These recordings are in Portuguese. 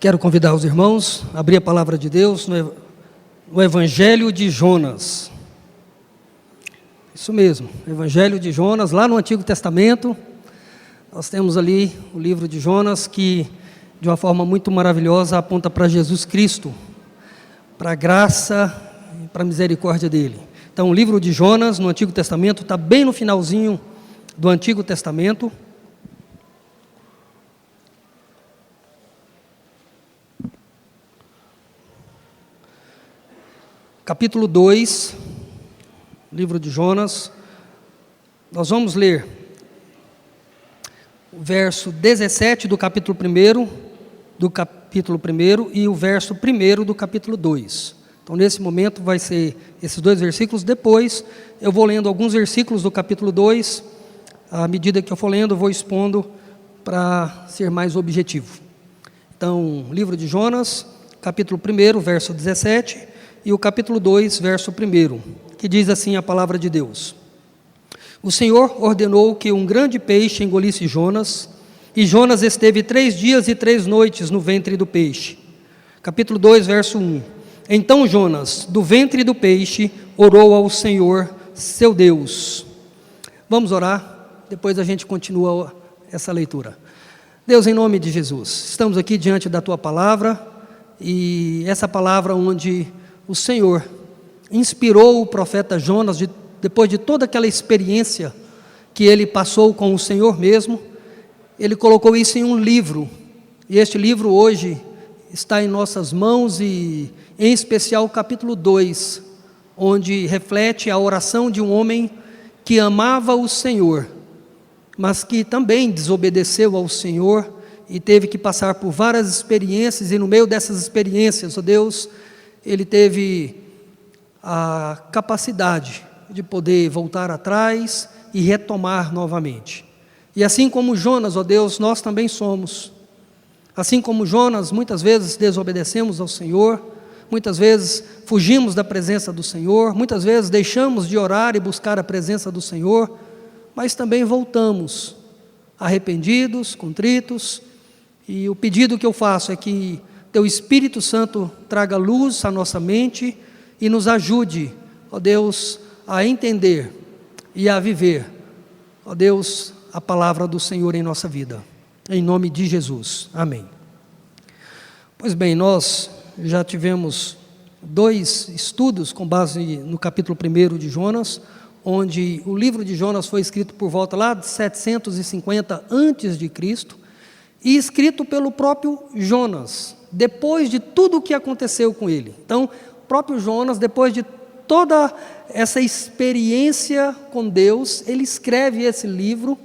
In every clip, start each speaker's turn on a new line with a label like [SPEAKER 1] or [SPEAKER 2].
[SPEAKER 1] Quero convidar os irmãos a abrir a palavra de Deus no Evangelho de Jonas. Isso mesmo, Evangelho de Jonas, lá no Antigo Testamento. Nós temos ali o livro de Jonas que, de uma forma muito maravilhosa, aponta para Jesus Cristo, para a graça e para a misericórdia dele. Então, o livro de Jonas, no Antigo Testamento, está bem no finalzinho do Antigo Testamento. Capítulo 2, livro de Jonas, nós vamos ler o verso 17 do capítulo 1 e o verso 1 do capítulo 2. Então, nesse momento, vai ser esses dois versículos. Depois, eu vou lendo alguns versículos do capítulo 2. À medida que eu for lendo, eu vou expondo para ser mais objetivo. Então, livro de Jonas, capítulo 1, verso 17, e o capítulo 2, verso 1, que diz assim a palavra de Deus. O Senhor ordenou que um grande peixe engolisse Jonas, e Jonas esteve 3 dias e 3 noites no ventre do peixe. Capítulo 2, verso 1. Então Jonas, do ventre do peixe, orou ao Senhor, seu Deus. Vamos orar, depois a gente continua essa leitura. Deus, em nome de Jesus, estamos aqui diante da Tua palavra, e essa palavra onde o Senhor inspirou o profeta Jonas, depois de toda aquela experiência que ele passou com o Senhor mesmo, ele colocou isso em um livro, e este livro hoje está em nossas mãos, e em especial o capítulo 2, onde reflete a oração de um homem que amava o Senhor, mas que também desobedeceu ao Senhor, e teve que passar por várias experiências, e no meio dessas experiências, ó Deus, ele teve a capacidade de poder voltar atrás e retomar novamente. E assim como Jonas, ó Deus, nós também somos. Assim como Jonas, muitas vezes desobedecemos ao Senhor, muitas vezes fugimos da presença do Senhor, muitas vezes deixamos de orar e buscar a presença do Senhor, mas também voltamos arrependidos, contritos, e o pedido que eu faço é que Teu Espírito Santo traga luz à nossa mente e nos ajude, ó Deus, a entender e a viver, ó Deus, a palavra do Senhor em nossa vida. Em nome de Jesus. Amém. Pois bem, nós já tivemos 2 estudos com base no capítulo 1 de Jonas, onde o livro de Jonas foi escrito por volta lá de 750 a.C., e escrito pelo próprio Jonas, depois de tudo o que aconteceu com ele. Então, o próprio Jonas, depois de toda essa experiência com Deus, ele escreve esse livro,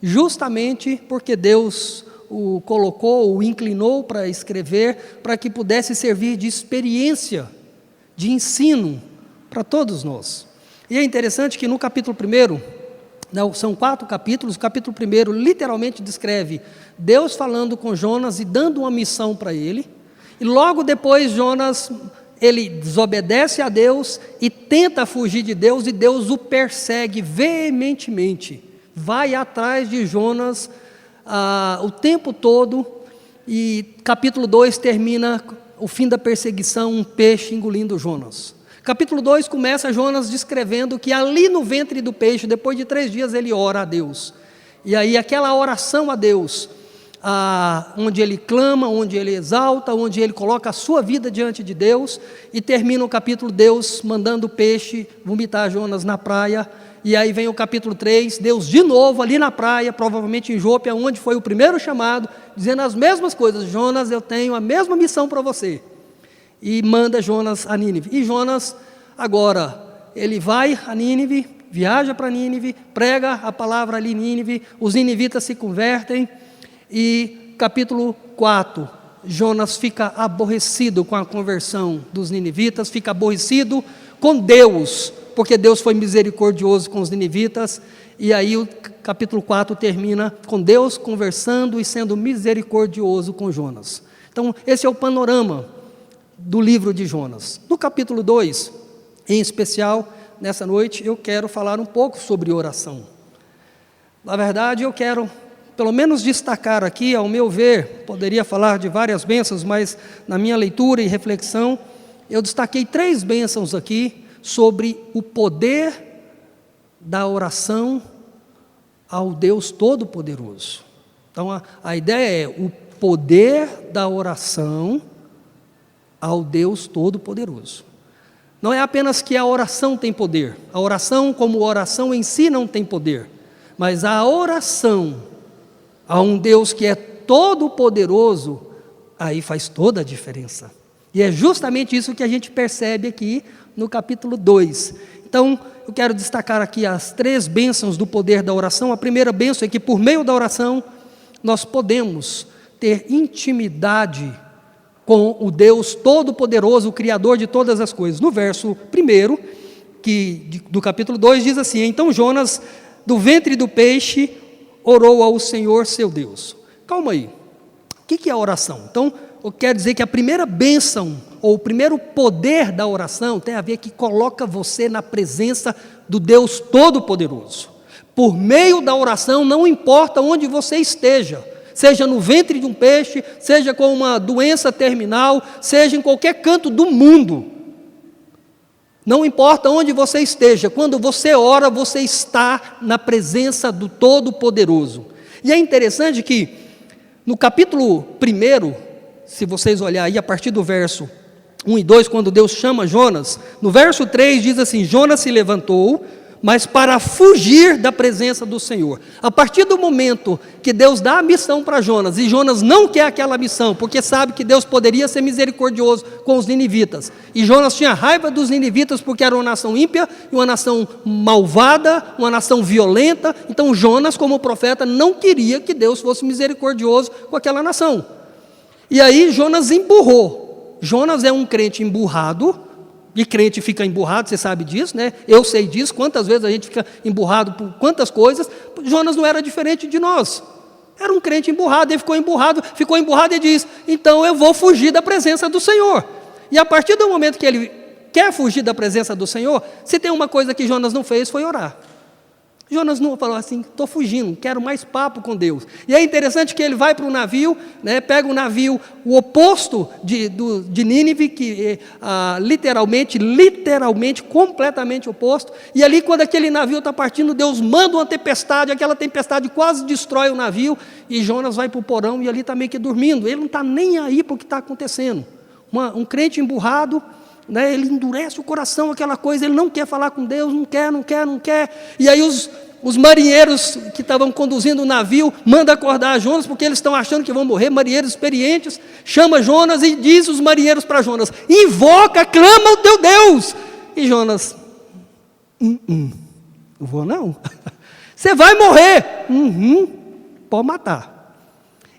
[SPEAKER 1] justamente porque Deus o colocou, o inclinou para escrever, para que pudesse servir de experiência, de ensino para todos nós. E é interessante que no capítulo 1, são 4 capítulos, o capítulo 1 literalmente descreve Deus falando com Jonas e dando uma missão para ele, e logo depois Jonas, ele desobedece a Deus e tenta fugir de Deus, e Deus o persegue veementemente, vai atrás de Jonas o tempo todo, e capítulo 2 termina o fim da perseguição, um peixe engolindo Jonas. Capítulo 2 começa Jonas descrevendo que ali no ventre do peixe, depois de 3 dias, ele ora a Deus. E aí aquela oração a Deus, onde ele clama, onde ele exalta, onde ele coloca a sua vida diante de Deus, e termina o capítulo Deus mandando o peixe vomitar Jonas na praia. E aí vem o capítulo 3, Deus de novo ali na praia, provavelmente em Jope, onde foi o primeiro chamado, dizendo as mesmas coisas: Jonas, eu tenho a mesma missão para você. E manda Jonas a Nínive. E Jonas, agora, ele vai a Nínive, viaja para Nínive, prega a palavra ali em Nínive, os ninivitas se convertem, e capítulo 4, Jonas fica aborrecido com a conversão dos ninivitas, fica aborrecido com Deus, porque Deus foi misericordioso com os ninivitas, e aí o capítulo 4 termina com Deus conversando e sendo misericordioso com Jonas. Então, esse é o panorama do livro de Jonas. No capítulo 2, em especial, nessa noite, eu quero falar um pouco sobre oração. Na verdade, eu quero pelo menos destacar aqui, ao meu ver, poderia falar de várias bênçãos, mas na minha leitura e reflexão, eu destaquei 3 bênçãos aqui sobre o poder da oração ao Deus Todo-Poderoso. Então, a ideia é o poder da oração ao Deus Todo-Poderoso. Não é apenas que a oração tem poder, a oração como oração em si não tem poder, mas a oração a um Deus que é todo-poderoso, aí faz toda a diferença. E é justamente isso que a gente percebe aqui no capítulo 2. Então, eu quero destacar aqui as 3 bênçãos do poder da oração. A primeira bênção é que por meio da oração, nós podemos ter intimidade com o Deus Todo-Poderoso, o Criador de todas as coisas. No verso 1, do capítulo 2, diz assim: então Jonas, do ventre do peixe, orou ao Senhor seu Deus. Calma aí, o que é a oração? Então, eu quero dizer que a primeira bênção, ou o primeiro poder da oração, tem a ver que coloca você na presença do Deus Todo-Poderoso. Por meio da oração, não importa onde você esteja, seja no ventre de um peixe, seja com uma doença terminal, seja em qualquer canto do mundo, não importa onde você esteja, quando você ora, você está na presença do Todo-Poderoso. E é interessante que, no capítulo 1, se vocês olharem aí a partir do verso 1 e 2, quando Deus chama Jonas, no verso 3 diz assim: Jonas se levantou, mas para fugir da presença do Senhor. A partir do momento que Deus dá a missão para Jonas, e Jonas não quer aquela missão, porque sabe que Deus poderia ser misericordioso com os ninivitas, e Jonas tinha raiva dos ninivitas porque era uma nação ímpia, e uma nação malvada, uma nação violenta. Então Jonas, como profeta, não queria que Deus fosse misericordioso com aquela nação. E aí Jonas emburrou. Jonas é um crente emburrado, e crente fica emburrado, você sabe disso, né? Eu sei disso, quantas vezes a gente fica emburrado por quantas coisas. Jonas não era diferente de nós, era um crente emburrado, ele ficou emburrado e diz: então eu vou fugir da presença do Senhor. E a partir do momento que ele quer fugir da presença do Senhor, se tem uma coisa que Jonas não fez, foi orar. Jonas não falou assim: estou fugindo, quero mais papo com Deus. E é interessante que ele vai para o navio, né, pega o navio, o oposto de Nínive, que literalmente, completamente oposto. E ali, quando aquele navio está partindo, Deus manda uma tempestade, aquela tempestade quase destrói o navio, e Jonas vai para o porão e ali está meio que dormindo. Ele não está nem aí para o que está acontecendo. Um crente emburrado, né, ele endurece o coração, aquela coisa, ele não quer falar com Deus, não quer. E aí os marinheiros que estavam conduzindo o navio mandam acordar Jonas, porque eles estão achando que vão morrer, marinheiros experientes, chama Jonas e diz os marinheiros para Jonas: invoca, clama o teu Deus. E Jonas: não vou não, você vai morrer. Pode matar.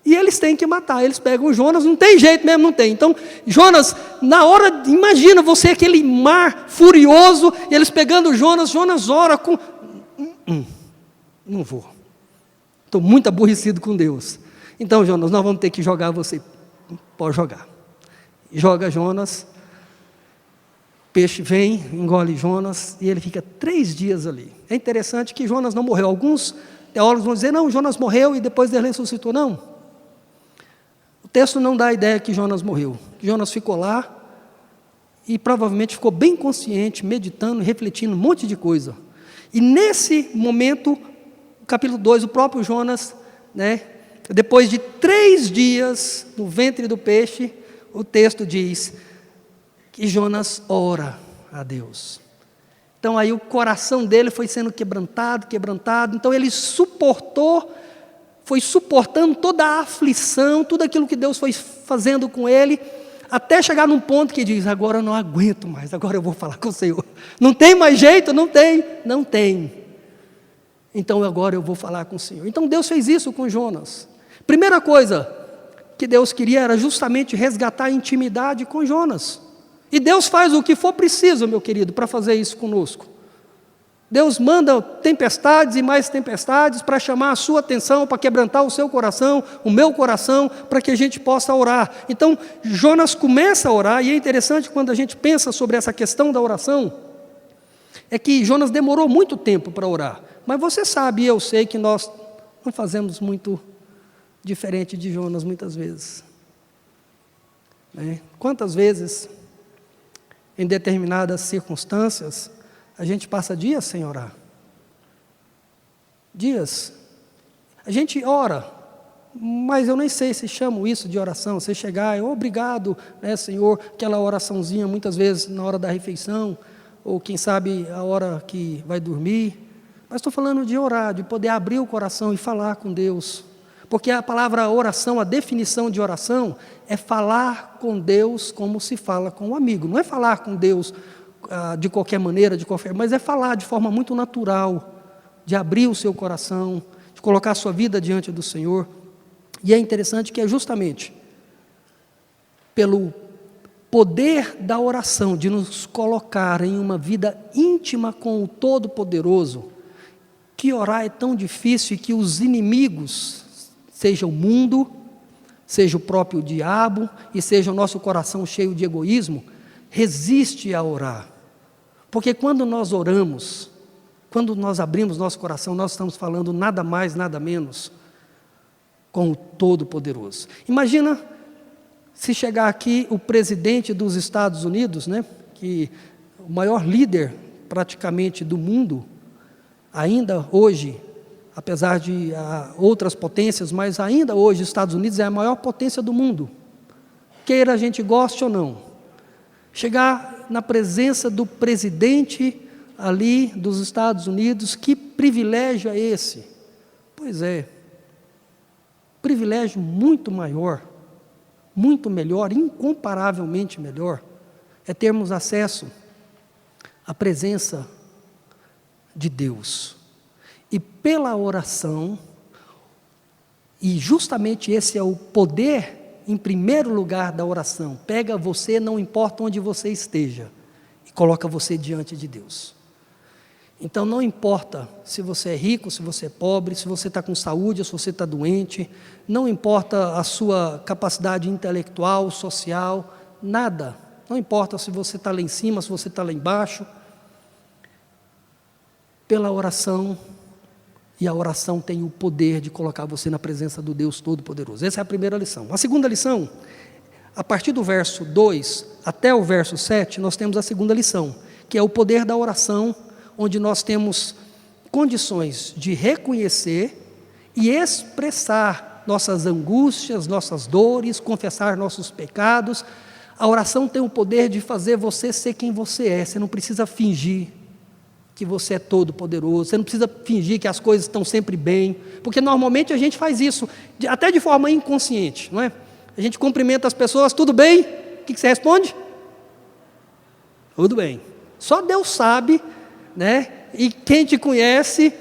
[SPEAKER 1] E eles têm que matar, eles pegam Jonas, não tem jeito mesmo, não tem. Então, Jonas, na hora, imagina você, aquele mar furioso, e eles pegando Jonas ora com... não vou, estou muito aborrecido com Deus. Então, Jonas, nós vamos ter que jogar você, pode jogar. Joga Jonas, peixe vem, engole Jonas, e ele fica 3 dias ali. É interessante que Jonas não morreu. Alguns teólogos vão dizer: não, Jonas morreu e depois ele ressuscitou. Não. O texto não dá a ideia que Jonas morreu. Jonas ficou lá e provavelmente ficou bem consciente, meditando, refletindo um monte de coisa. E nesse momento, capítulo 2, o próprio Jonas, né, depois de 3 dias no ventre do peixe, o texto diz que Jonas ora a Deus. Então aí o coração dele foi sendo quebrantado, então ele foi suportando toda a aflição, tudo aquilo que Deus foi fazendo com ele, até chegar num ponto que diz: agora eu não aguento mais, agora eu vou falar com o Senhor. Não tem mais jeito? Não tem. Então agora eu vou falar com o Senhor. Então Deus fez isso com Jonas. Primeira coisa que Deus queria era justamente resgatar a intimidade com Jonas. E Deus faz o que for preciso, meu querido, para fazer isso conosco. Deus manda tempestades e mais tempestades para chamar a sua atenção, para quebrantar o seu coração, o meu coração, para que a gente possa orar. Então, Jonas começa a orar, e é interessante quando a gente pensa sobre essa questão da oração, é que Jonas demorou muito tempo para orar. Mas você sabe, e eu sei que nós não fazemos muito diferente de Jonas muitas vezes. Quantas vezes, em determinadas circunstâncias, a gente passa dias sem orar? Dias. A gente ora, mas eu nem sei se chamo isso de oração. Você chegar, obrigado, Senhor, aquela oraçãozinha muitas vezes na hora da refeição, ou quem sabe a hora que vai dormir. Mas estou falando de orar, de poder abrir o coração e falar com Deus. Porque a palavra oração, a definição de oração, é falar com Deus como se fala com um amigo. Não é falar com Deus de qualquer maneira, mas é falar de forma muito natural, de abrir o seu coração, de colocar a sua vida diante do Senhor. E é interessante que é justamente pelo poder da oração, de nos colocar em uma vida íntima com o Todo-Poderoso, que orar é tão difícil e que os inimigos, seja o mundo, seja o próprio diabo e seja o nosso coração cheio de egoísmo, resiste a orar. Porque quando nós oramos, quando nós abrimos nosso coração, nós estamos falando nada mais, nada menos com o Todo-Poderoso. Imagina se chegar aqui o presidente dos Estados Unidos, que o maior líder praticamente do mundo, ainda hoje, apesar de outras potências, mas ainda hoje os Estados Unidos é a maior potência do mundo, queira a gente goste ou não, chegar na presença do presidente ali dos Estados Unidos, que privilégio é esse? Pois é, privilégio muito maior, muito melhor, incomparavelmente melhor, é termos acesso à presença de Deus. E pela oração, e justamente esse é o poder, em primeiro lugar, da oração, pega você, não importa onde você esteja, e coloca você diante de Deus. Então não importa se você é rico, se você é pobre, se você está com saúde ou se você está doente, não importa a sua capacidade intelectual, social, nada, não importa se você está lá em cima, se você está lá embaixo, pela oração, e a oração tem o poder de colocar você na presença do Deus Todo-Poderoso. Essa é a primeira lição. A segunda lição, a partir do verso 2 até o verso 7, nós temos a segunda lição, que é o poder da oração, onde nós temos condições de reconhecer e expressar nossas angústias, nossas dores, confessar nossos pecados. A oração tem o poder de fazer você ser quem você é. Você não precisa fingir que você é todo poderoso, você não precisa fingir que as coisas estão sempre bem, porque normalmente a gente faz isso, até de forma inconsciente, não é? A gente cumprimenta as pessoas, tudo bem? O que você responde? Tudo bem. Só Deus sabe, e quem te conhece,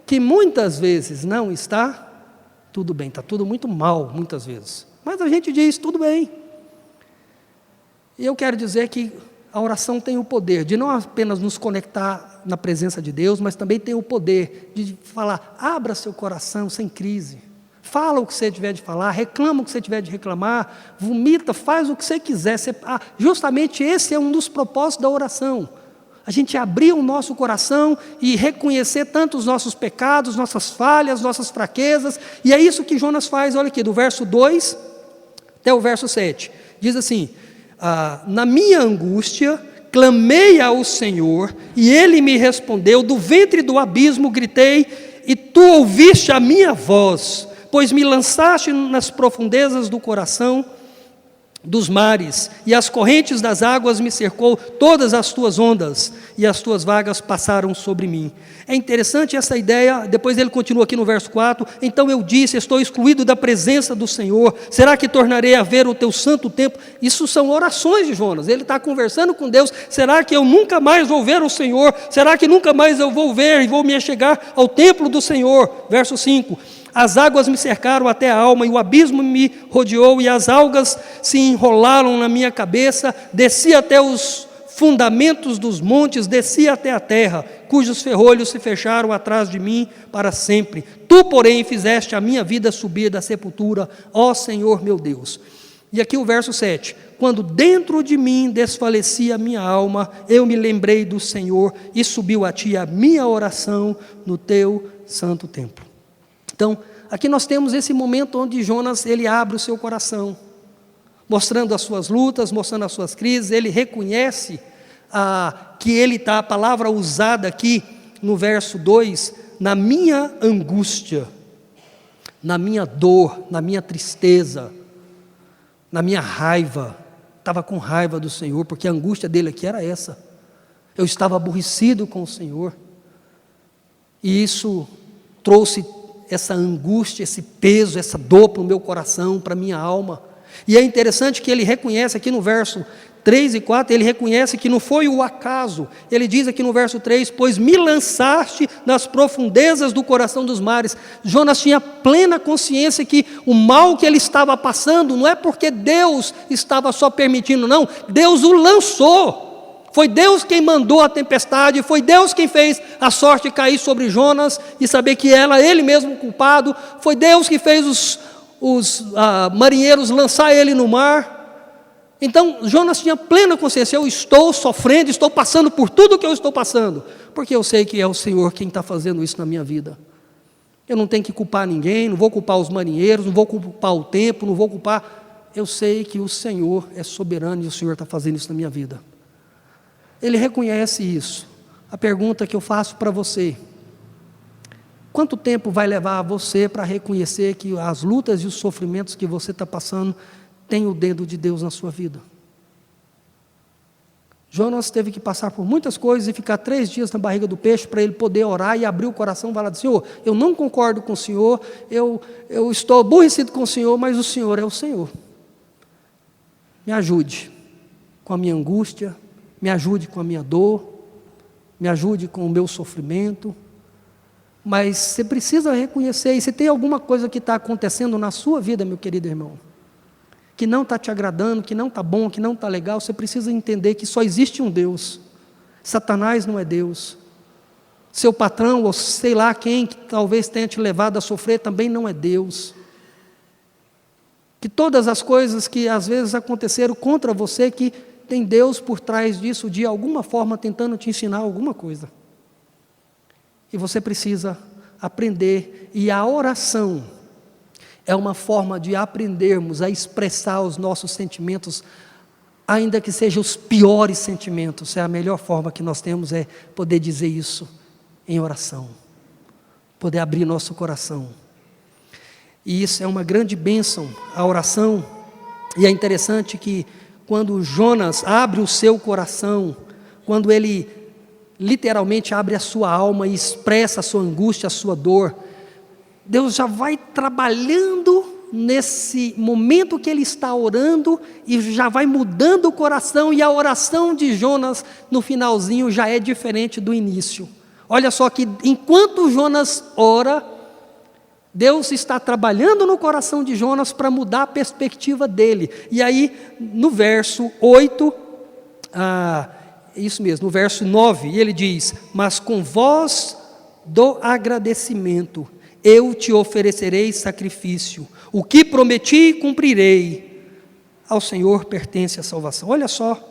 [SPEAKER 1] que muitas vezes não está tudo bem, está tudo muito mal, muitas vezes, mas a gente diz, tudo bem. E eu quero dizer que a oração tem o poder de não apenas nos conectar na presença de Deus, mas também tem o poder de falar, abra seu coração sem crise, fala o que você tiver de falar, reclama o que você tiver de reclamar, vomita, faz o que você quiser. Justamente esse é um dos propósitos da oração, a gente abrir o nosso coração e reconhecer tanto os nossos pecados, nossas falhas, nossas fraquezas, e é isso que Jonas faz, olha aqui, do verso 2 até o verso 7, diz assim, na minha angústia, clamei ao Senhor, e Ele me respondeu, do ventre do abismo gritei, e Tu ouviste a minha voz, pois me lançaste nas profundezas do coração dos mares, e as correntes das águas me cercou, todas as tuas ondas, e as tuas vagas passaram sobre mim. É interessante essa ideia, depois ele continua aqui no verso 4, então eu disse, estou excluído da presença do Senhor, será que tornarei a ver o teu santo templo? Isso são orações de Jonas, ele está conversando com Deus, será que eu nunca mais vou ver o Senhor? Será que nunca mais eu vou ver e vou me achegar ao templo do Senhor? Verso 5, as águas me cercaram até a alma, e o abismo me rodeou, e as algas se enrolaram na minha cabeça, desci até os fundamentos dos montes, desci até a terra, cujos ferrolhos se fecharam atrás de mim para sempre. Tu, porém, fizeste a minha vida subir da sepultura, ó Senhor meu Deus. E aqui o verso 7, quando dentro de mim desfalecia a minha alma, eu me lembrei do Senhor, e subiu a Ti a minha oração no Teu santo templo. Então, aqui nós temos esse momento onde Jonas, ele abre o seu coração, mostrando as suas lutas, mostrando as suas crises. Ele reconhece que ele está, a palavra usada aqui no verso 2, na minha angústia, na minha dor, na minha tristeza, na minha raiva. Estava com raiva do Senhor, porque a angústia dele aqui era essa. Eu estava aborrecido com o Senhor, e isso trouxe essa angústia, esse peso, essa dor para o meu coração, para a minha alma. E é interessante que ele reconhece aqui no verso 3 e 4, ele reconhece que não foi o acaso. Ele diz aqui no verso 3, pois me lançaste nas profundezas do coração dos mares. Jonas tinha plena consciência que o mal que ele estava passando, não é porque Deus estava só permitindo, não. Deus o lançou. Foi Deus quem mandou a tempestade, foi Deus quem fez a sorte cair sobre Jonas, e saber que era ele mesmo o culpado. Foi Deus que fez os marinheiros lançar ele no mar. Então Jonas tinha plena consciência: eu estou sofrendo, estou passando por tudo que eu estou passando, porque eu sei que é o Senhor quem está fazendo isso na minha vida. Eu não tenho que culpar ninguém, não vou culpar os marinheiros, não vou culpar o tempo, não vou culpar. Eu sei que o Senhor é soberano e o Senhor está fazendo isso na minha vida. Ele reconhece isso. A pergunta que eu faço para você: quanto tempo vai levar a você para reconhecer que as lutas e os sofrimentos que você está passando tem o dedo de Deus na sua vida? Jonas teve que passar por muitas coisas e ficar 3 dias na barriga do peixe para ele poder orar e abrir o coração e falar: Senhor, eu não concordo com o Senhor, eu estou aborrecido com o Senhor, mas o Senhor é o Senhor. Me ajude com a minha angústia, me ajude com a minha dor, me ajude com o meu sofrimento. Mas você precisa reconhecer, e se tem alguma coisa que está acontecendo na sua vida, meu querido irmão, que não está te agradando, que não está bom, que não está legal, você precisa entender que só existe um Deus. Satanás não é Deus. Seu patrão, ou sei lá quem, que talvez tenha te levado a sofrer, também não é Deus. Que todas as coisas que às vezes aconteceram contra você, que tem Deus por trás disso, de alguma forma tentando te ensinar alguma coisa. E você precisa aprender, e a oração é uma forma de aprendermos a expressar os nossos sentimentos, ainda que sejam os piores sentimentos. É a melhor forma que nós temos, é poder dizer isso em oração, poder abrir nosso coração. E isso é uma grande bênção, a oração. E é interessante que quando Jonas abre o seu coração, quando ele literalmente abre a sua alma e expressa a sua angústia, a sua dor, Deus já vai trabalhando nesse momento que ele está orando, e já vai mudando o coração, e a oração de Jonas no finalzinho já é diferente do início. Olha só que enquanto Jonas ora, Deus está trabalhando no coração de Jonas para mudar a perspectiva dele. E aí no verso 8, isso mesmo, no verso 9, ele diz: mas com voz do agradecimento eu te oferecerei sacrifício, o que prometi cumprirei, ao Senhor pertence a salvação. Olha só,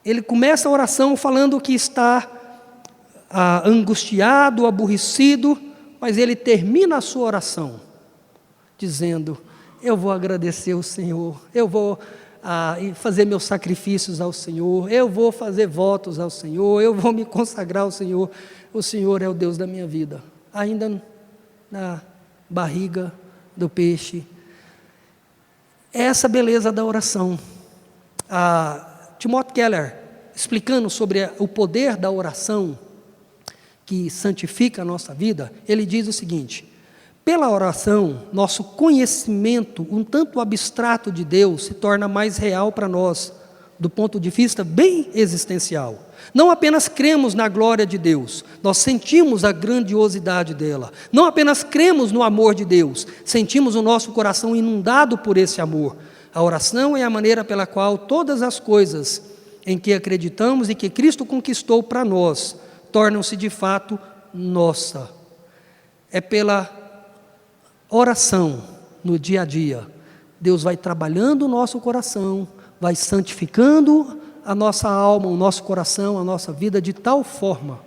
[SPEAKER 1] ele começa a oração falando que está angustiado, aborrecido, mas ele termina a sua oração dizendo: eu vou agradecer o Senhor, eu vou fazer meus sacrifícios ao Senhor, eu vou fazer votos ao Senhor, eu vou me consagrar ao Senhor. O Senhor é o Deus da minha vida. Ainda na barriga do peixe. Essa beleza da oração. Timothy Keller, explicando sobre o poder da oração que santifica a nossa vida, ele diz o seguinte: pela oração, nosso conhecimento um tanto abstrato de Deus se torna mais real para nós, do ponto de vista bem existencial. Não apenas cremos na glória de Deus, nós sentimos a grandiosidade dela. Não apenas cremos no amor de Deus, sentimos o nosso coração inundado por esse amor. A oração é a maneira pela qual todas as coisas em que acreditamos e que Cristo conquistou para nós, tornam-se de fato nossa. É pela oração no dia a dia, Deus vai trabalhando o nosso coração, vai santificando a nossa alma, o nosso coração, a nossa vida, de tal forma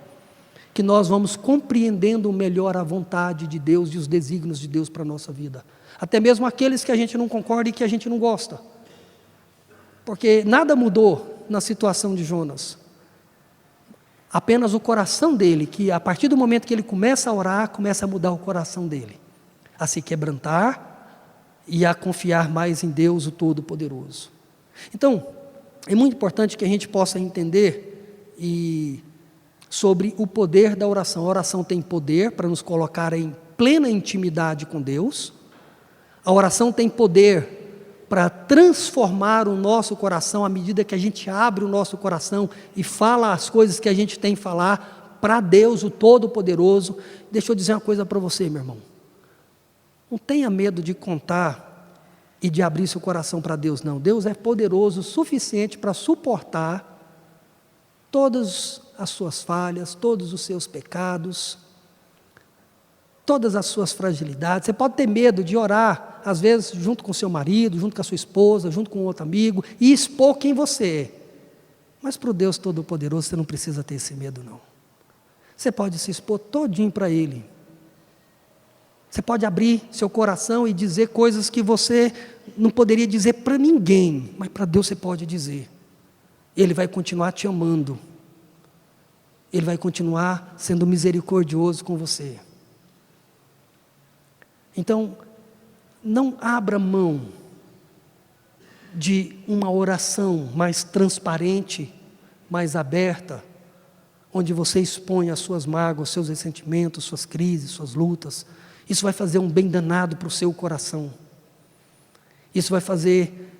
[SPEAKER 1] que nós vamos compreendendo melhor a vontade de Deus e os desígnios de Deus para a nossa vida. Até mesmo aqueles que a gente não concorda e que a gente não gosta. Porque nada mudou na situação de Jonas. Apenas o coração dele, que a partir do momento que ele começa a orar, começa a mudar o coração dele. A se quebrantar e a confiar mais em Deus, o Todo-Poderoso. Então, é muito importante que a gente possa entender sobre o poder da oração. A oração tem poder para nos colocar em plena intimidade com Deus. A oração tem poder para transformar o nosso coração à medida que a gente abre o nosso coração e fala as coisas que a gente tem que falar para Deus, o Todo-Poderoso. Deixa eu dizer uma coisa para você, meu irmão. Não tenha medo de contar e de abrir seu coração para Deus, não. Deus é poderoso o suficiente para suportar todas as suas falhas, todos os seus pecados, todas as suas fragilidades. Você pode ter medo de orar, às vezes, junto com seu marido, junto com a sua esposa, junto com outro amigo, e expor quem você é. Mas para o Deus Todo-Poderoso, você não precisa ter esse medo, não. Você pode se expor todinho para Ele. Você pode abrir seu coração e dizer coisas que você não poderia dizer para ninguém, mas para Deus você pode dizer. Ele vai continuar te amando. Ele vai continuar sendo misericordioso com você. Então, não abra mão de uma oração mais transparente, mais aberta, onde você expõe as suas mágoas, seus ressentimentos, suas crises, suas lutas. Isso vai fazer um bem danado para o seu coração. Isso vai fazer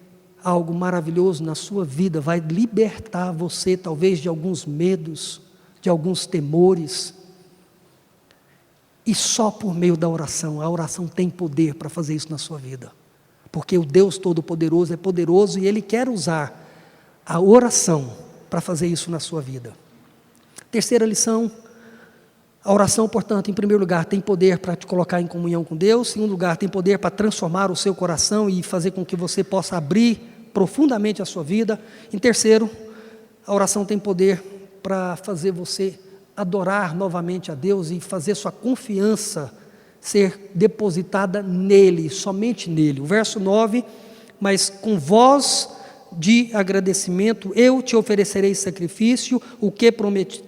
[SPEAKER 1] algo maravilhoso na sua vida, vai libertar você talvez de alguns medos, de alguns temores. E só por meio da oração, a oração tem poder para fazer isso na sua vida. Porque o Deus Todo-Poderoso é poderoso e Ele quer usar a oração para fazer isso na sua vida. Terceira lição, a oração, portanto, em primeiro lugar, tem poder para te colocar em comunhão com Deus. Em segundo lugar, tem poder para transformar o seu coração e fazer com que você possa abrir profundamente a sua vida. Em terceiro, a oração tem poder para fazer você adorar novamente a Deus e fazer sua confiança ser depositada nele, somente nele. O verso 9, mas com voz de agradecimento eu te oferecerei sacrifício, o que prometi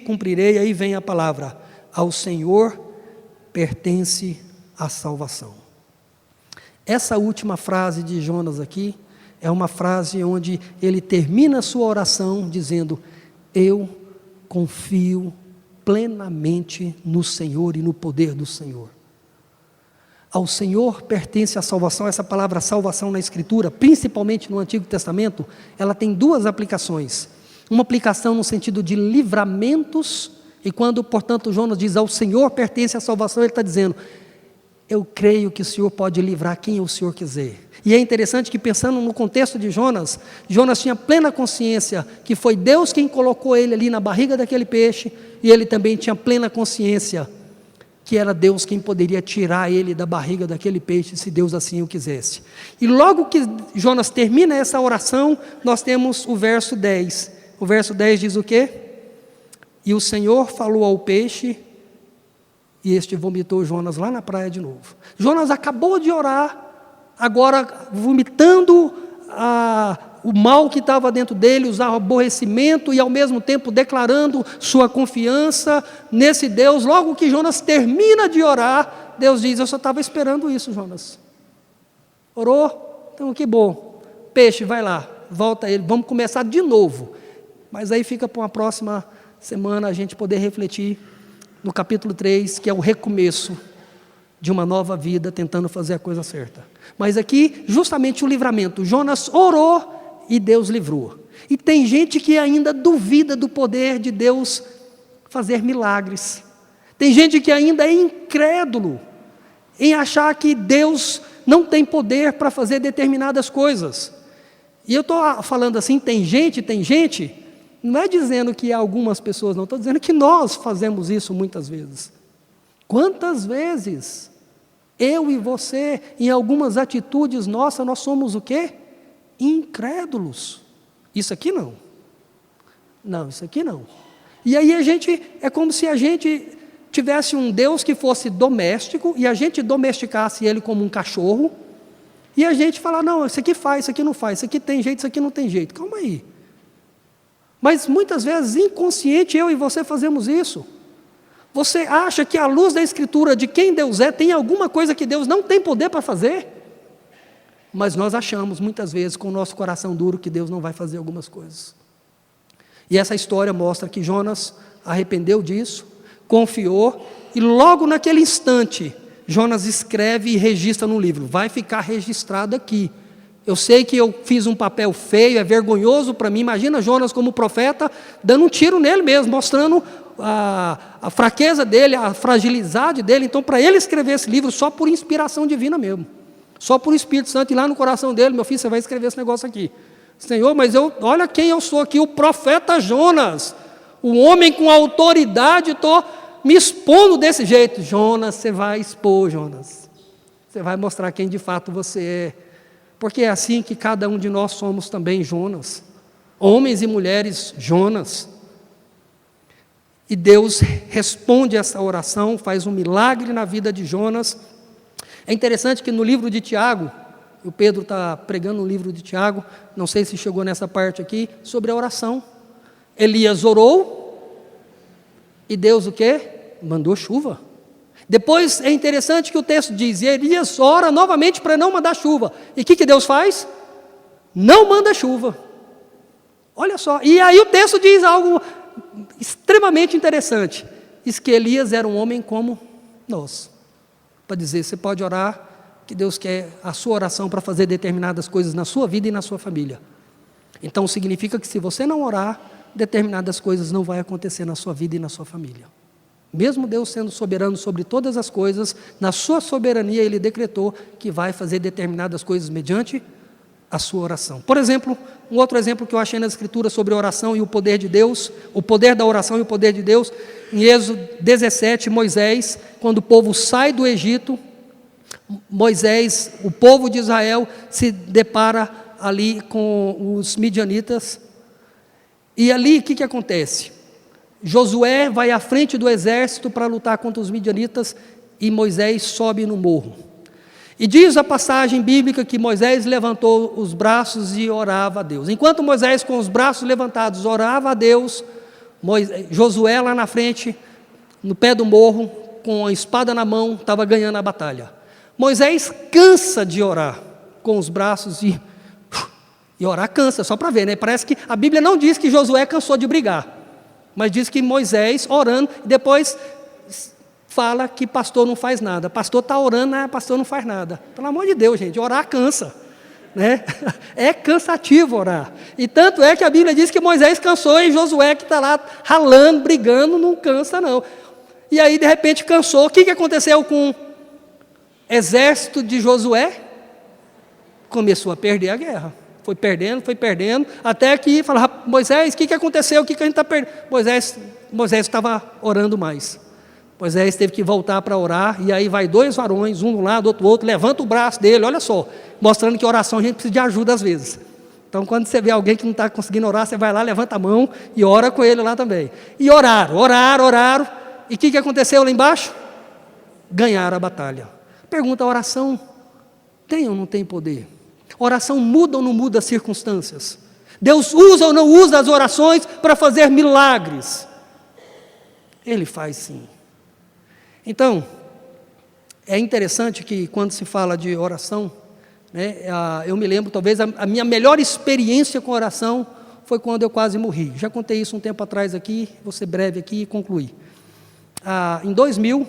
[SPEAKER 1] cumprirei. Aí vem a palavra, ao Senhor pertence a salvação. Essa última frase de Jonas aqui, é uma frase onde ele termina a sua oração dizendo, eu confio plenamente no Senhor e no poder do Senhor. Ao Senhor pertence a salvação. Essa palavra salvação na Escritura, principalmente no Antigo Testamento, ela tem duas aplicações. Uma aplicação no sentido de livramentos, e quando, portanto, Jonas diz ao Senhor pertence a salvação, ele está dizendo, eu creio que o Senhor pode livrar quem o Senhor quiser. E é interessante que, pensando no contexto de Jonas, Jonas tinha plena consciência que foi Deus quem colocou ele ali na barriga daquele peixe, e ele também tinha plena consciência que era Deus quem poderia tirar ele da barriga daquele peixe, se Deus assim o quisesse. E logo que Jonas termina essa oração, nós temos o verso 10. O verso 10 diz o quê? E o Senhor falou ao peixe, e este vomitou Jonas lá na praia de novo. Jonas acabou de orar, agora vomitando o mal que estava dentro dele, o aborrecimento, e ao mesmo tempo declarando sua confiança nesse Deus. Logo que Jonas termina de orar, Deus diz, eu só estava esperando isso, Jonas. Orou? Então que bom. Peixe, vai lá, volta ele, vamos começar de novo. Mas aí fica para uma próxima semana a gente poder refletir no capítulo 3, que é o recomeço de uma nova vida, tentando fazer a coisa certa. Mas aqui, justamente o livramento. Jonas orou e Deus livrou. E tem gente que ainda duvida do poder de Deus fazer milagres. Tem gente que ainda é incrédulo em achar que Deus não tem poder para fazer determinadas coisas. E eu estou falando assim, tem gente, não é dizendo que algumas pessoas não, estou dizendo que nós fazemos isso muitas vezes. Quantas vezes eu e você, em algumas atitudes nossas, nós somos o quê? Incrédulos. Isso aqui não. Não, isso aqui não. E aí é como se a gente tivesse um Deus que fosse doméstico, e a gente domesticasse ele como um cachorro, e a gente falar, não, isso aqui faz, isso aqui não faz, isso aqui tem jeito, isso aqui não tem jeito. Calma aí. Mas muitas vezes, inconsciente, eu e você fazemos isso. Você acha que à luz da Escritura de quem Deus é, tem alguma coisa que Deus não tem poder para fazer? Mas nós achamos, muitas vezes, com o nosso coração duro, que Deus não vai fazer algumas coisas. E essa história mostra que Jonas arrependeu disso, confiou, e logo naquele instante, Jonas escreve e registra no livro. Vai ficar registrado aqui. Eu sei que eu fiz um papel feio, é vergonhoso para mim. Imagina Jonas como profeta, dando um tiro nele mesmo, mostrando a fraqueza dele, a fragilidade dele. Então, para ele escrever esse livro, só por inspiração divina mesmo, só por Espírito Santo, ir lá no coração dele, meu filho, você vai escrever esse negócio aqui. Senhor, mas olha quem eu sou aqui, o profeta Jonas, o homem com autoridade, estou me expondo desse jeito. Jonas, você vai expor, Jonas, você vai mostrar quem de fato você é, porque é assim que cada um de nós somos também Jonas, homens e mulheres Jonas. E Deus responde essa oração, faz um milagre na vida de Jonas. É interessante que no livro de Tiago, o Pedro está pregando no livro de Tiago, não sei se chegou nessa parte aqui, sobre a oração. Elias orou, e Deus o quê? Mandou chuva. Depois é interessante que o texto diz, e Elias ora novamente para não mandar chuva. E o que Deus faz? Não manda chuva. Olha só, e aí o texto diz algo extremamente interessante. Diz que Elias era um homem como nós. Para dizer, você pode orar, que Deus quer a sua oração para fazer determinadas coisas na sua vida e na sua família. Então significa que se você não orar, determinadas coisas não vão acontecer na sua vida e na sua família. Mesmo Deus sendo soberano sobre todas as coisas, na sua soberania Ele decretou que vai fazer determinadas coisas mediante a sua oração. Por exemplo, um outro exemplo que eu achei nas Escrituras sobre a oração e o poder de Deus, o poder da oração e o poder de Deus, em Êxodo 17, Moisés, quando o povo sai do Egito, Moisés, o povo de Israel, se depara ali com os midianitas, e ali o que acontece? Josué vai à frente do exército para lutar contra os midianitas, e Moisés sobe no morro. E diz a passagem bíblica que Moisés levantou os braços e orava a Deus. Enquanto Moisés com os braços levantados orava a Deus, Josué lá na frente, no pé do morro, com a espada na mão, estava ganhando a batalha. Moisés cansa de orar com os braços e orar cansa, só para ver, né? Parece que a Bíblia não diz que Josué cansou de brigar, mas diz que Moisés orando, depois fala que pastor não faz nada. Pastor está orando, né? Pastor não faz nada. Pelo amor de Deus, gente, orar cansa, né? É cansativo orar. E tanto é que a Bíblia diz que Moisés cansou, e Josué que está lá ralando, brigando, não cansa não. E aí de repente cansou. O que aconteceu com o exército de Josué? Começou a perder a guerra. Foi perdendo, até que falava, Moisés, o que aconteceu? O que a gente está perdendo? Moisés estava orando mais. Moisés teve que voltar para orar, e aí vai dois varões, um de um lado, outro do outro, levanta o braço dele, olha só, mostrando que oração a gente precisa de ajuda às vezes. Então quando você vê alguém que não está conseguindo orar, você vai lá, levanta a mão e ora com ele lá também. E oraram, e o que aconteceu lá embaixo? Ganharam a batalha. Pergunta, a oração tem ou não tem poder? Oração muda ou não muda as circunstâncias? Deus usa ou não usa as orações para fazer milagres? Ele faz sim. Então, é interessante que quando se fala de oração, né, eu me lembro, talvez a minha melhor experiência com oração foi quando eu quase morri. Já contei isso um tempo atrás aqui, vou ser breve aqui e concluir. Em 2000,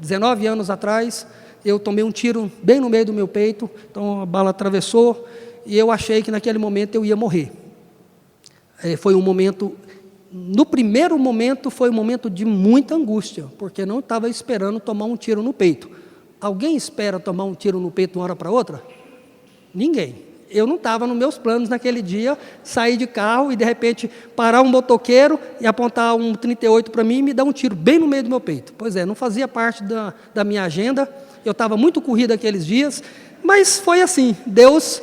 [SPEAKER 1] 19 anos atrás, eu tomei um tiro bem no meio do meu peito, então a bala atravessou, e eu achei que naquele momento eu ia morrer. Foi um momento, no primeiro momento foi um momento de muita angústia, porque não estava esperando tomar um tiro no peito. Alguém espera tomar um tiro no peito de uma hora para outra? Ninguém. Eu não estava nos meus planos naquele dia, sair de carro e de repente parar um motoqueiro e apontar um 38 para mim e me dar um tiro bem no meio do meu peito. Pois é, não fazia parte da minha agenda, eu estava muito corrido aqueles dias, mas foi assim, Deus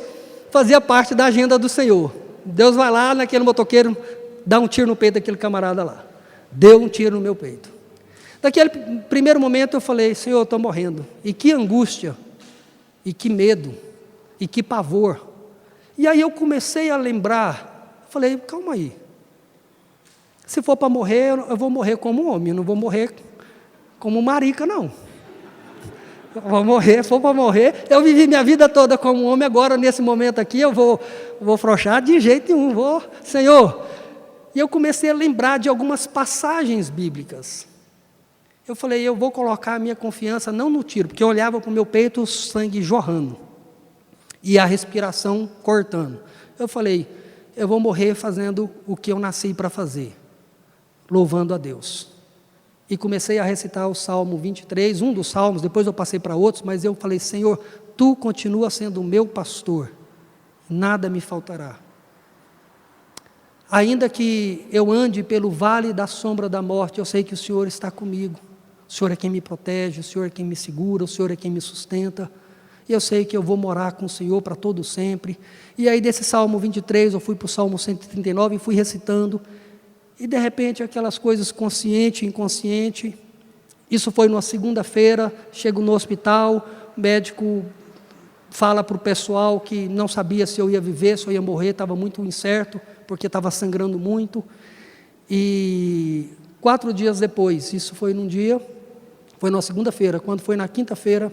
[SPEAKER 1] fazia parte da agenda do Senhor. Deus vai lá naquele motoqueiro, dá um tiro no peito daquele camarada lá. deu um tiro no meu peito. Naquele primeiro momento eu falei, Senhor, eu estou morrendo. E que angústia, e que medo, e que pavor. E aí eu comecei a lembrar, falei, calma aí. Se for para morrer, eu vou morrer como homem, eu não vou morrer como marica, não. Eu vou morrer, se for para morrer, eu vivi minha vida toda como homem, agora nesse momento aqui eu vou frouxar de jeito nenhum, Senhor. E eu comecei a lembrar de algumas passagens bíblicas. Eu falei, eu vou colocar a minha confiança não no tiro, porque eu olhava para o meu peito, o sangue jorrando, e a respiração cortando. Eu falei, eu vou morrer fazendo o que eu nasci para fazer, louvando a Deus. E comecei a recitar o Salmo 23, um dos salmos, depois eu passei para outros, mas eu falei, Senhor, Tu continua sendo o meu pastor, nada me faltará. Ainda que eu ande pelo vale da sombra da morte, eu sei que o Senhor está comigo. O Senhor é quem me protege, o Senhor é quem me segura, o Senhor é quem me sustenta. E eu sei que eu vou morar com o Senhor para todo sempre. E aí desse Salmo 23, eu fui para o Salmo 139 e fui recitando. E de repente aquelas coisas consciente, inconsciente. Isso foi numa segunda-feira, chego no hospital, o médico fala para o pessoal que não sabia se eu ia viver, se eu ia morrer, estava muito incerto, porque estava sangrando muito. E 4 dias depois, isso foi num dia, foi na segunda-feira, quando foi na quinta-feira,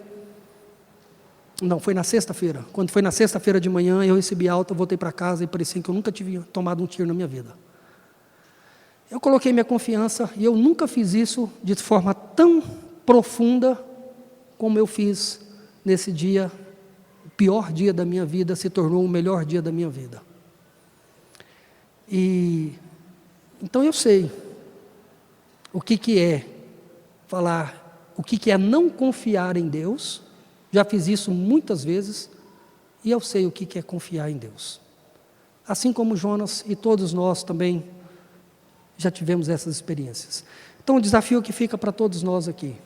[SPEAKER 1] não, foi na sexta-feira, quando foi na sexta-feira de manhã, eu recebi alta, voltei para casa e parecia que eu nunca tinha tomado um tiro na minha vida. Eu coloquei minha confiança e eu nunca fiz isso de forma tão profunda como eu fiz nesse dia. O pior dia da minha vida se tornou o melhor dia da minha vida. E então eu sei o que é falar, o que é não confiar em Deus. Já fiz isso muitas vezes e eu sei o que é confiar em Deus. Assim como Jonas e todos nós também já tivemos essas experiências. Então o desafio que fica para todos nós aqui,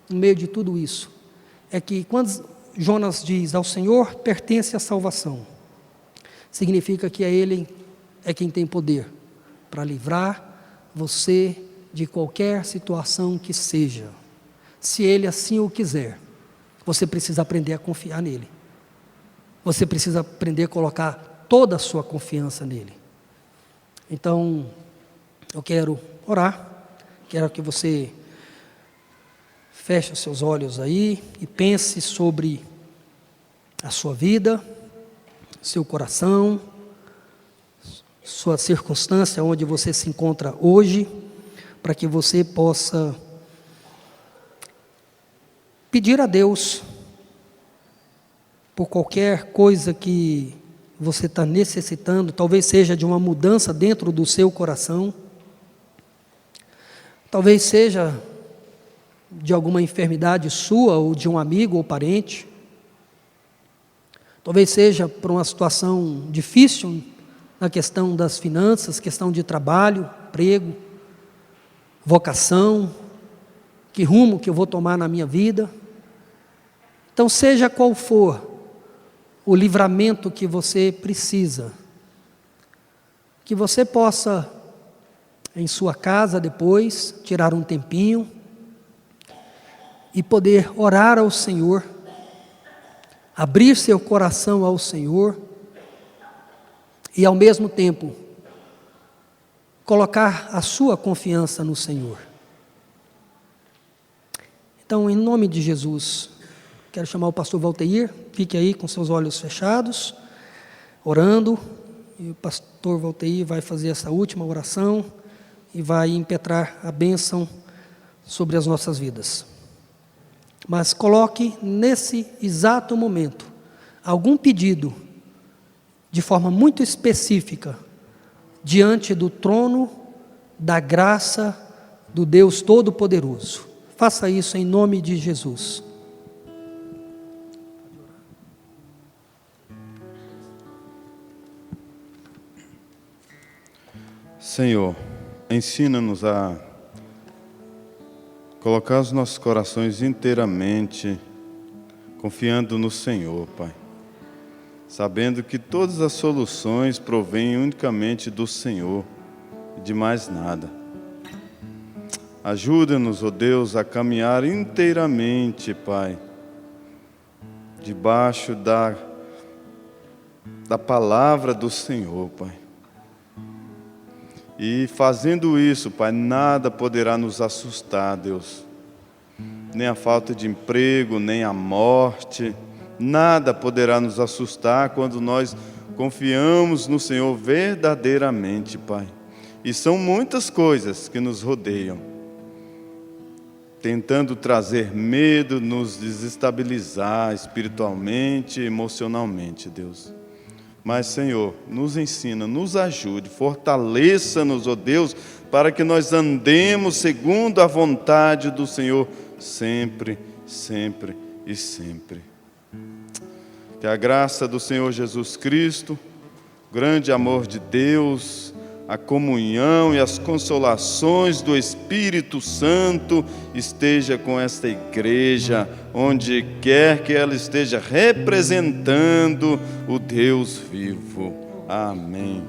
[SPEAKER 1] no meio de tudo isso, é que quando Jonas diz, ao Senhor pertence a salvação, significa que Ele é quem tem poder para livrar você de qualquer situação que seja. Se Ele assim o quiser, você precisa aprender a confiar nele. Você precisa aprender a colocar toda a sua confiança nele. Então, eu quero orar, quero que você feche os seus olhos aí e pense sobre a sua vida, seu coração, sua circunstância, onde você se encontra hoje, para que você possa pedir a Deus por qualquer coisa que você está necessitando, talvez seja de uma mudança dentro do seu coração, talvez seja de alguma enfermidade sua ou de um amigo ou parente, talvez seja por uma situação difícil na questão das finanças, questão de trabalho, emprego, vocação, que rumo que eu vou tomar na minha vida. Então, seja qual for o livramento que você precisa, que você possa, em sua casa depois, tirar um tempinho e poder orar ao Senhor, abrir seu coração ao Senhor e, ao mesmo tempo, colocar a sua confiança no Senhor. Então, em nome de Jesus, quero chamar o pastor Valteir, fique aí com seus olhos fechados, orando, e o pastor Valteir vai fazer essa última oração e vai impetrar a bênção sobre as nossas vidas. Mas coloque nesse exato momento algum pedido, de forma muito específica, diante do trono da graça do Deus Todo-Poderoso. Faça isso em nome de Jesus.
[SPEAKER 2] Senhor, ensina-nos a colocar os nossos corações inteiramente confiando no Senhor, Pai. Sabendo que todas as soluções provêm unicamente do Senhor e de mais nada. Ajuda-nos, ó Deus, a caminhar inteiramente, Pai, debaixo da palavra do Senhor, Pai. E fazendo isso, Pai, nada poderá nos assustar, Deus. Nem a falta de emprego, nem a morte, nada poderá nos assustar quando nós confiamos no Senhor verdadeiramente, Pai. E são muitas coisas que nos rodeiam, tentando trazer medo, nos desestabilizar espiritualmente, emocionalmente, Deus. Mas, Senhor, nos ensina, nos ajude, fortaleça-nos, ó Deus, para que nós andemos segundo a vontade do Senhor, sempre, sempre e sempre. Que a graça do Senhor Jesus Cristo, o grande amor de Deus, a comunhão e as consolações do Espírito Santo esteja com esta igreja, onde quer que ela esteja representando o Deus vivo. Amém.